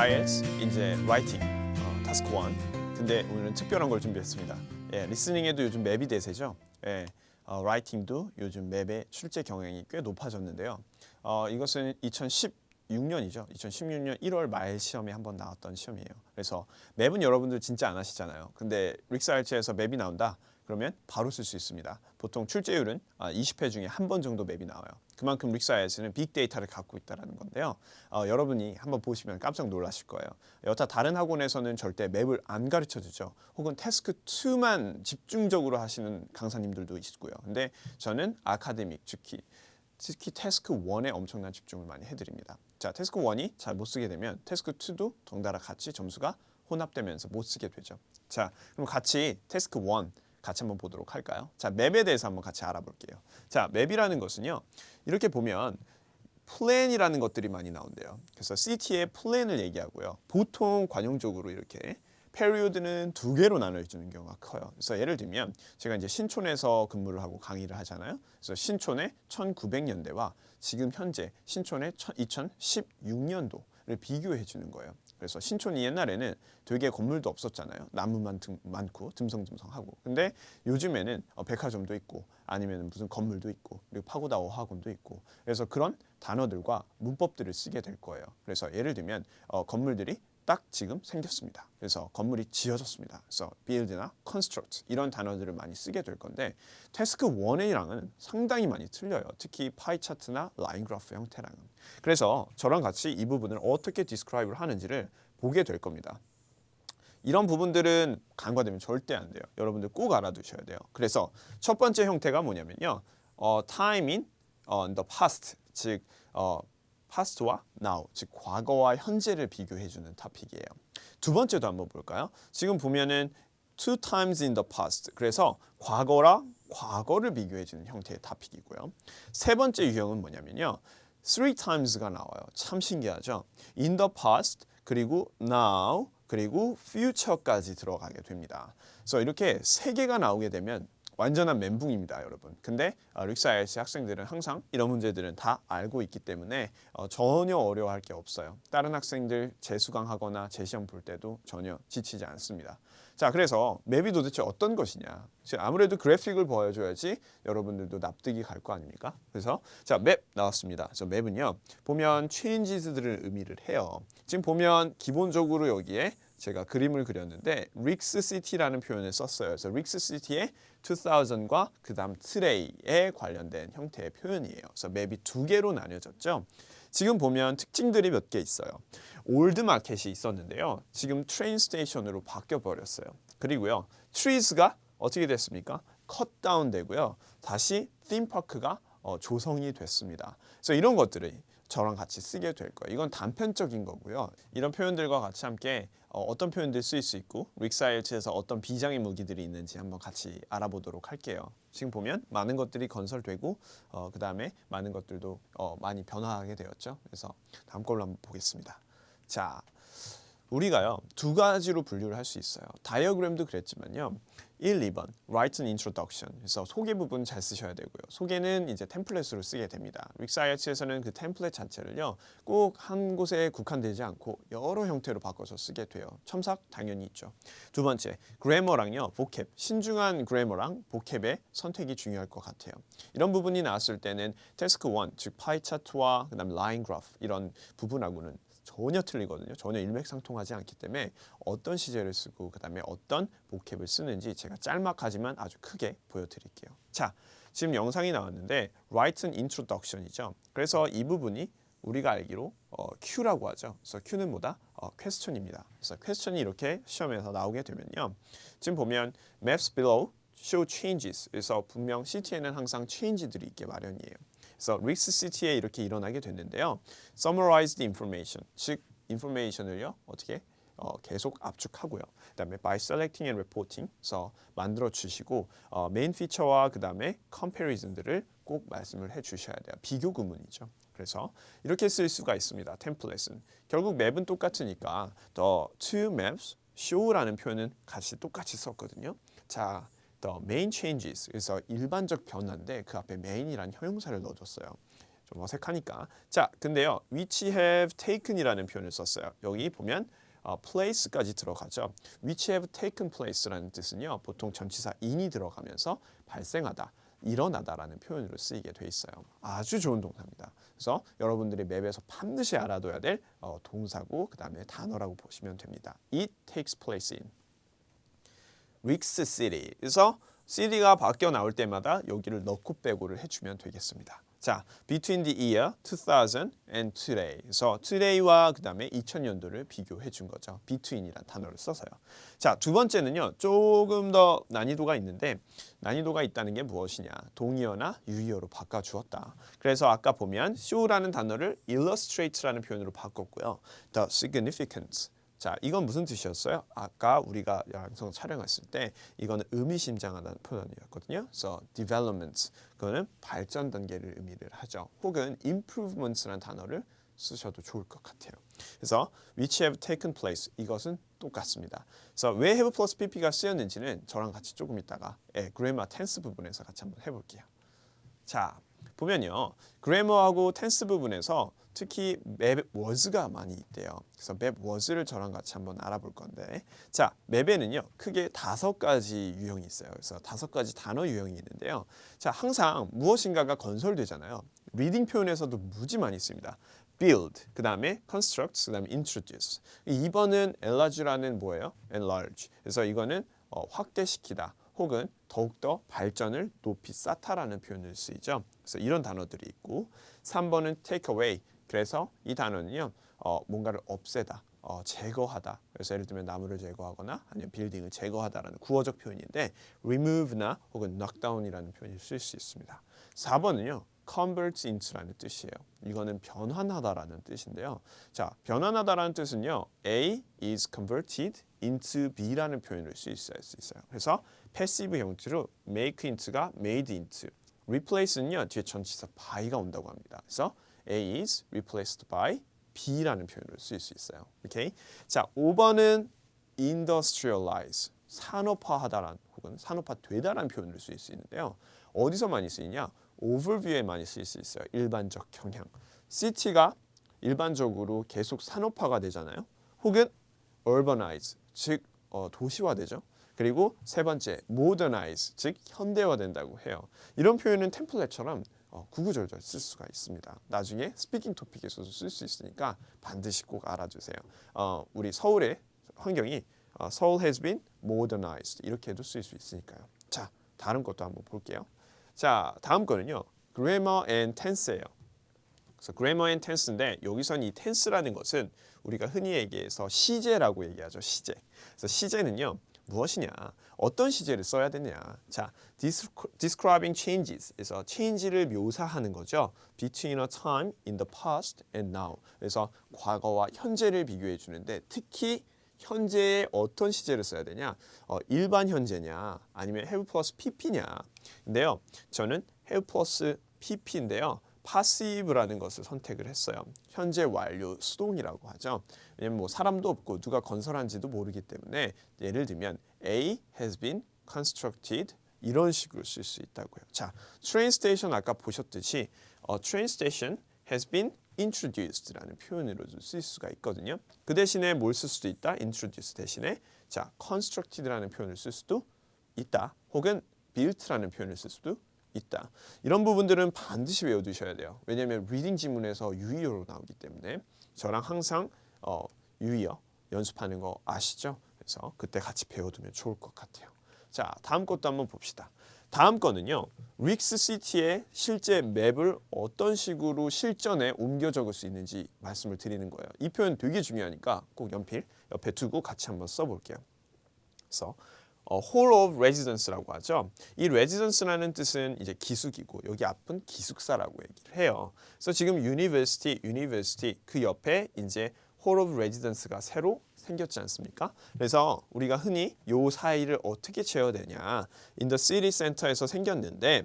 IELTS 이제 라이팅 타스크 1. 근데 오늘은 특별한 걸 준비했습니다. 예, 리스닝에도 요즘 맵이 대세죠. 예, 라이팅도 요즘 맵의 출제 경향이 꽤 높아졌는데요. 이것은 2016년이죠. 2016년 1월 말 시험에 한번 나왔던 시험이에요. 그래서 맵은 여러분들 진짜 안 하시잖아요. 근데 릭스 IELTS에서 맵이 나온다. 그러면 바로 쓸 수 있습니다. 보통 출제율은 20회 중에 한 번 정도 맵이 나와요. 그만큼 릭스 IELTS는 빅데이터를 갖고 있다는 건데요. 여러분이 한번 보시면 깜짝 놀라실 거예요. 여타 다른 학원에서는 절대 맵을 안 가르쳐주죠. 혹은 태스크 2만 집중적으로 하시는 강사님들도 있고요. 근데 저는 아카데믹, 특히 태스크 1에 엄청난 집중을 많이 해드립니다. 자, 태스크 1이 잘 못 쓰게 되면 태스크 2도 덩달아 같이 점수가 혼합되면서 못 쓰게 되죠. 자, 그럼 같이 태스크 1 같이 한번 보도록 할까요? 자, 맵에 대해서 한번 같이 알아볼게요. 자, 맵이라는 것은요. 이렇게 보면 플랜이라는 것들이 많이 나온대요. 그래서 CT의 플랜을 얘기하고요. 보통 관용적으로 이렇게 페리오드는 두 개로 나눠주는 경우가 커요. 그래서 예를 들면 제가 이제 신촌에서 근무를 하고 강의를 하잖아요. 그래서 신촌의 1900년대와 지금 현재 신촌의 2016년도를 비교해 주는 거예요. 그래서 신촌이 옛날에는 되게 건물도 없었잖아요. 나무만 많고 듬성듬성하고. 근데 요즘에는 백화점도 있고 아니면 무슨 건물도 있고 그리고 파고다 어학원도 있고. 그래서 그런 단어들과 문법들을 쓰게 될 거예요. 그래서 예를 들면 건물들이 딱 지금 생겼습니다. 그래서 건물이 지어졌습니다. 그래서 build나 construct 이런 단어들을 많이 쓰게 될 건데 태스크 1A랑은 상당히 많이 틀려요. 특히 파이 차트나 라인 그래프 형태랑은. 그래서 저랑 같이 이 부분을 어떻게 디스크라이브를 하는지를 보게 될 겁니다. 이런 부분들은 간과되면 절대 안 돼요. 여러분들 꼭 알아두셔야 돼요. 그래서 첫 번째 형태가 뭐냐면요. time in the past, 즉 past와 now, 즉 과거와 현재를 비교해주는 토픽이에요. 두 번째도 한번 볼까요? 지금 보면은 two times in the past, 그래서 과거랑 과거를 비교해주는 형태의 토픽이고요. 세 번째 유형은 뭐냐면요. three times가 나와요. 참 신기하죠? in the past, 그리고 now, 그리고 future까지 들어가게 됩니다. 그래서 이렇게 세 개가 나오게 되면 완전한 멘붕입니다, 여러분. 근데 릭스 IELTS 학생들은 항상 이런 문제들은 다 알고 있기 때문에 전혀 어려워할 게 없어요. 다른 학생들 재수강하거나 재시험 볼 때도 전혀 지치지 않습니다. 자, 그래서 맵이 도대체 어떤 것이냐? 아무래도 그래픽을 보여줘야지 여러분들도 납득이 갈 거 아닙니까? 그래서 자, 맵 나왔습니다. 그래서 맵은요, 보면 changes들을 의미를 해요. 지금 보면 기본적으로 여기에 제가 그림을 그렸는데 릭스 시티라는 표현을 썼어요. 그래서 릭스 시티의 2000과 그다음 트레이에 관련된 형태의 표현이에요. 그래서 맵이 두 개로 나뉘어졌죠. 지금 보면 특징들이 몇 개 있어요. 올드 마켓이 있었는데요. 지금 트레인 스테이션으로 바뀌어 버렸어요. 그리고요. 트리즈가 어떻게 됐습니까? 컷 다운 되고요. 다시 팀파크가 조성이 됐습니다. 그래서 이런 것들이 저랑 같이 쓰게 될 거예요. 이건 단편적인 거고요. 이런 표현들과 같이 함께 어떤 표현들 쓰일 수 있고 릭스 IELTS에서 어떤 비장의 무기들이 있는지 한번 같이 알아보도록 할게요. 지금 보면 많은 것들이 건설되고 그 다음에 많은 것들도 많이 변화하게 되었죠. 그래서 다음 걸로 한번 보겠습니다. 자, 우리가요 두 가지로 분류를 할 수 있어요. 다이어그램도 그랬지만요. 1, 2번 Write an Introduction. 그래서 소개 부분 잘 쓰셔야 되고요. 소개는 이제 템플릿으로 쓰게 됩니다. 릭스 IELTS에서는 그 템플릿 자체를요 꼭 한 곳에 국한되지 않고 여러 형태로 바꿔서 쓰게 돼요. 첨삭 당연히 있죠. 두 번째 그래머랑요 보캡, 신중한 그래머랑 보캡의 선택이 중요할 것 같아요. 이런 부분이 나왔을 때는 태스크 1, 즉 파이 차트와 그다음 라인 그래프 이런 부분하고는 전혀 틀리거든요. 전혀 일맥상통하지 않기 때문에 어떤 시제를 쓰고 그다음에 어떤 보캡을 쓰는지 제가 짤막하지만 아주 크게 보여드릴게요. 자, 지금 영상이 나왔는데 Write an Introduction이죠. 그래서 이 부분이 우리가 알기로 Q라고 하죠. 그래서 Q는 뭐다? question입니다. 그래서 question이 이렇게 시험에서 나오게 되면요. 지금 보면 Maps below show changes. 그래서 분명 CT에는 항상 change들이 있게 마련이에요. 그래서 릭스 시티에 이렇게 일어나게 됐는데요. Summarize the information, 즉 information을요 어떻게 계속 압축하고요. 그다음에 by selecting and reporting, 그래서 만들어 주시고 메인 피처와 그다음에 comparison들을 꼭 말씀을 해주셔야 돼요. 비교 구문이죠. 그래서 이렇게 쓸 수가 있습니다. 템플릿은 결국 맵은 똑같으니까 the two maps show라는 표현은 같이 똑같이 썼거든요. 자. The main changes, 그래서 일반적 변화인데 그 앞에 main이라는 형용사를 넣어줬어요. 좀 어색하니까. 자, 근데요. which have taken이라는 표현을 썼어요. 여기 보면 place까지 들어가죠. which have taken place라는 뜻은요. 보통 전치사 in이 들어가면서 발생하다, 일어나다라는 표현으로 쓰이게 돼 있어요. 아주 좋은 동사입니다. 그래서 여러분들이 맵에서 반드시 알아둬야 될 동사고 그다음에 단어라고 보시면 됩니다. It takes place in Weeks City. 그래서 city가 바뀌어 나올 때마다 여기를 넣고 빼고를 해주면 되겠습니다. 자, between the year 2000 and today. 그래서 today와 그 다음에 2000년도를 비교해 준 거죠. between이란 단어를 써서요. 자, 두 번째는요. 조금 더 난이도가 있는데 난이도가 있다는 게 무엇이냐. 동의어나 유의어로 바꿔주었다. 그래서 아까 보면 show라는 단어를 illustrate라는 표현으로 바꿨고요. the significance. 자, 이건 무슨 뜻이었어요? 아까 우리가 양성 촬영했을 때 이거는 의미심장하다는 표현이었거든요. 그래서 development, 그거는 발전 단계를 의미를 하죠. 혹은 improvements라는 단어를 쓰셔도 좋을 것 같아요. 그래서 which have taken place, 이것은 똑같습니다. 그래서 왜 have plus pp가 쓰였는지는 저랑 같이 조금 있다가 grammar tense 부분에서 같이 한번 해볼게요. 자, 보면요. 그래머하고 텐스 부분에서 특히 맵 was가 많이 있대요. 그래서 맵 was를 저랑 같이 한번 알아볼 건데, 자, 맵에는요 크게 5가지 유형이 있어요. 그래서 5가지 단어 유형이 있는데요. 자, 항상 무엇인가가 건설되잖아요. 리딩 표현에서도 무지 많이 있습니다. build, 그 다음에 construct, 그 다음에 introduce. 2번은 enlarge라는 뭐예요? enlarge. 그래서 이거는 확대시키다. 혹은 더욱더 발전을 높이 쌓다라는 표현을 쓰이죠. 그래서 이런 단어들이 있고 3번은 take away. 그래서 이 단어는요. 뭔가를 없애다, 제거하다. 그래서 예를 들면 나무를 제거하거나 아니면 빌딩을 제거하다라는 구어적 표현인데 remove나 혹은 knock down이라는 표현을 쓸 수 있습니다. 4번은요. convert into라는 뜻이에요. 이거는 변환하다라는 뜻인데요. 자, 변환하다라는 뜻은요. A is converted into B라는 표현을 쓸 수 있어요. 그래서 패시브 형태로 make into가 made into, replace는요. 뒤에 전치사 by가 온다고 합니다. 그래서 A is replaced by B라는 표현을 쓸 수 있어요. 오케이? 자, 5번은 industrialize, 산업화하다란 혹은 산업화되다라는 표현을 쓸 수 있는데요. 어디서 많이 쓰이냐? overview에 많이 쓰일 수 있어요. 일반적 경향. city가 일반적으로 계속 산업화가 되잖아요. 혹은 urbanize, 즉 도시화되죠. 그리고 세 번째 modernize, 즉 현대화된다고 해요. 이런 표현은 템플릿처럼 구구절절 쓸 수가 있습니다. 나중에 스피킹 토픽에서도 쓸 수 있으니까 반드시 꼭 알아주세요. 우리 서울의 환경이 Seoul has been modernized 이렇게도 쓸 수 있으니까요. 자, 다른 것도 한번 볼게요. 자, 다음 거는요. grammar and tense예요. 그래서 grammar and tense인데 여기선 이 tense라는 것은 우리가 흔히 얘기해서 시제라고 얘기하죠. 시제. 그래서 시제는요. 무엇이냐? 어떤 시제를 써야 되냐? 자, describing changes. 그래서 change를 묘사하는 거죠. between a time in the past and now. 그래서 과거와 현재를 비교해 주는데 특히 현재에 어떤 시제를 써야 되냐? 일반 현재냐? 아니면 have plus pp냐? 근데요. 저는 have plus pp인데요. passive라는 것을 선택을 했어요. 현재 완료 수동이라고 하죠. 왜냐면 뭐 사람도 없고 누가 건설한지도 모르기 때문에 예를 들면 A has been constructed 이런 식으로 쓸 수 있다고요. 자, train station 아까 보셨듯이 train station has been introduced라는 표현으로도 쓸 수가 있거든요. 그 대신에 뭘 쓸 수도 있다. introduce 대신에 자, constructed라는 표현을 쓸 수도 있다. 혹은 built라는 표현을 쓸 수도 있다. 이런 부분들은 반드시 외워두셔야 돼요. 왜냐하면 리딩 지문에서 유의어로 나오기 때문에 저랑 항상 유의어 연습하는 거 아시죠? 그래서 그때 같이 배워두면 좋을 것 같아요. 자, 다음 것도 한번 봅시다. 다음 거는요. 릭스 시티의 실제 맵을 어떤 식으로 실전에 옮겨 적을 수 있는지 말씀을 드리는 거예요. 이 표현 되게 중요하니까 꼭 연필 옆에 두고 같이 한번 써볼게요. 그래서 hall of residence라고 하죠. 이 residence라는 뜻은 이제 기숙이고 여기 앞은 기숙사라고 얘기를 해요. 그래서 지금 university 그 옆에 이제 hall of residence가 새로 생겼지 않습니까? 그래서 우리가 흔히 요 사이를 어떻게 채워야 되냐? In the city center에서 생겼는데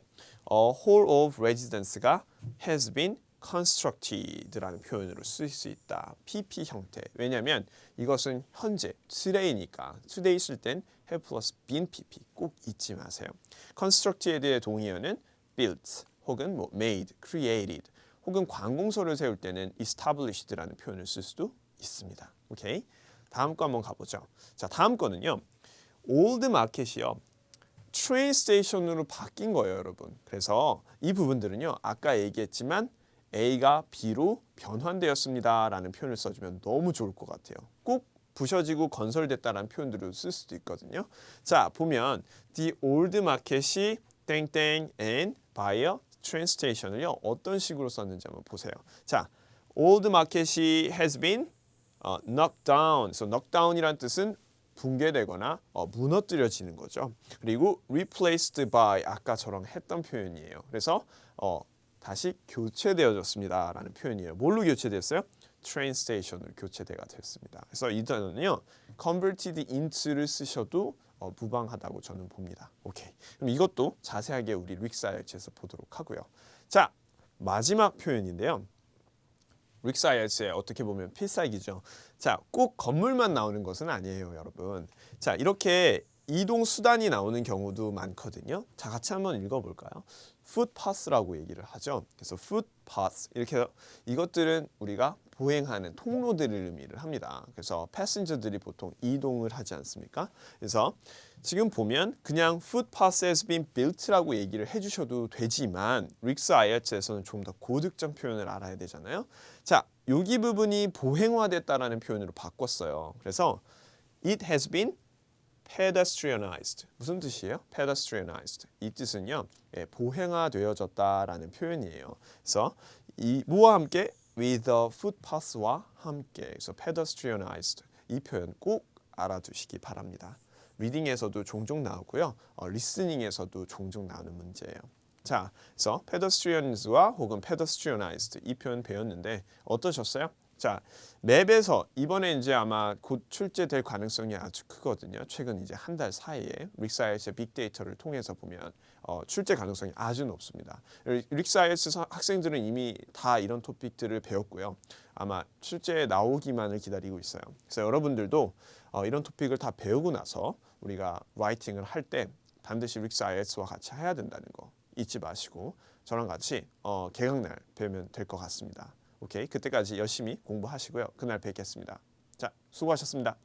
hall of residence가 has been constructed라는 표현으로 쓸 수 있다. PP 형태. 왜냐하면 이것은 현재 today니까 today 쓸 땐 have plus been PP 꼭 잊지 마세요. constructed에 대해 동의어는 built 혹은 뭐 made, created 혹은 관공서를 세울 때는 established라는 표현을 쓸 수도 있습니다. 오케이. 다음 거 한번 가보죠. 자, 다음 거는요. old market이요. 트레인 스테이션으로 바뀐 거예요, 여러분. 그래서 이 부분들은요. 아까 얘기했지만 A가 B로 변환되었습니다라는 표현을 써주면 너무 좋을 것 같아요. 꼭 부셔지고 건설됐다라는 표현들을 쓸 수도 있거든요. 자, 보면 the old market이 땡땡 and by a train station을요. 어떤 식으로 썼는지 한번 보세요. 자, old market이 has been knocked down. So knocked down이란 뜻은 붕괴되거나 무너뜨려지는 거죠. 그리고 replaced by 아까처럼 했던 표현이에요. 그래서 다시 교체되어졌습니다라는 표현이에요. 뭘로 교체됐어요? train station으로 교체가 됐습니다. 그래서 이 단어는요, converted into를 쓰셔도 무방하다고 저는 봅니다. 오케이. 그럼 이것도 자세하게 우리 릭사이어츠에서 보도록 하고요. 자, 마지막 표현인데요. 릭사이어츠의 어떻게 보면 필살기죠. 자, 꼭 건물만 나오는 것은 아니에요, 여러분. 자, 이렇게 이동 수단이 나오는 경우도 많거든요. 자, 같이 한번 읽어볼까요? footpath라고 얘기를 하죠. 그래서 footpath 이렇게 이것들은 우리가 보행하는 통로들을 의미를 합니다. 그래서 패신저들이 보통 이동을 하지 않습니까? 그래서 지금 보면 그냥 footpath has been built라고 얘기를 해주셔도 되지만 릭스 IELTS에서는 좀 더 고득점 표현을 알아야 되잖아요. 자, 여기 부분이 보행화됐다라는 표현으로 바꿨어요. 그래서 it has been pedestrianized. 무슨 뜻이에요? pedestrianized. 이 뜻은요, 보행화되어졌다라는 표현이에요. 그래서 이 뭐와 함께 with a footpath와 함께. 그래서 pedestrianized 이 표현 꼭 알아두시기 바랍니다. 리딩에서도 종종 나오고요, 리스닝에서도 종종 나오는 문제예요. 자, 그래서 pedestrians와 혹은 pedestrianized 이 표현 배웠는데 어떠셨어요? 자, 맵에서 이번에 이제 아마 곧 출제될 가능성이 아주 크거든요. 최근 이제 한 달 사이에 릭사이언스 빅데이터를 통해서 보면 출제 가능성이 아주 높습니다. 릭사이언스 학생들은 이미 다 이런 토픽들을 배웠고요. 아마 출제에 나오기만을 기다리고 있어요. 그래서 여러분들도 이런 토픽을 다 배우고 나서 우리가 라이팅을 할 때 반드시 릭사이언스와 같이 해야 된다는 거 잊지 마시고 저랑 같이 개강날 배우면 될 것 같습니다. 오케이, 그때까지 열심히 공부하시고요. 그날 뵙겠습니다. 자, 수고하셨습니다.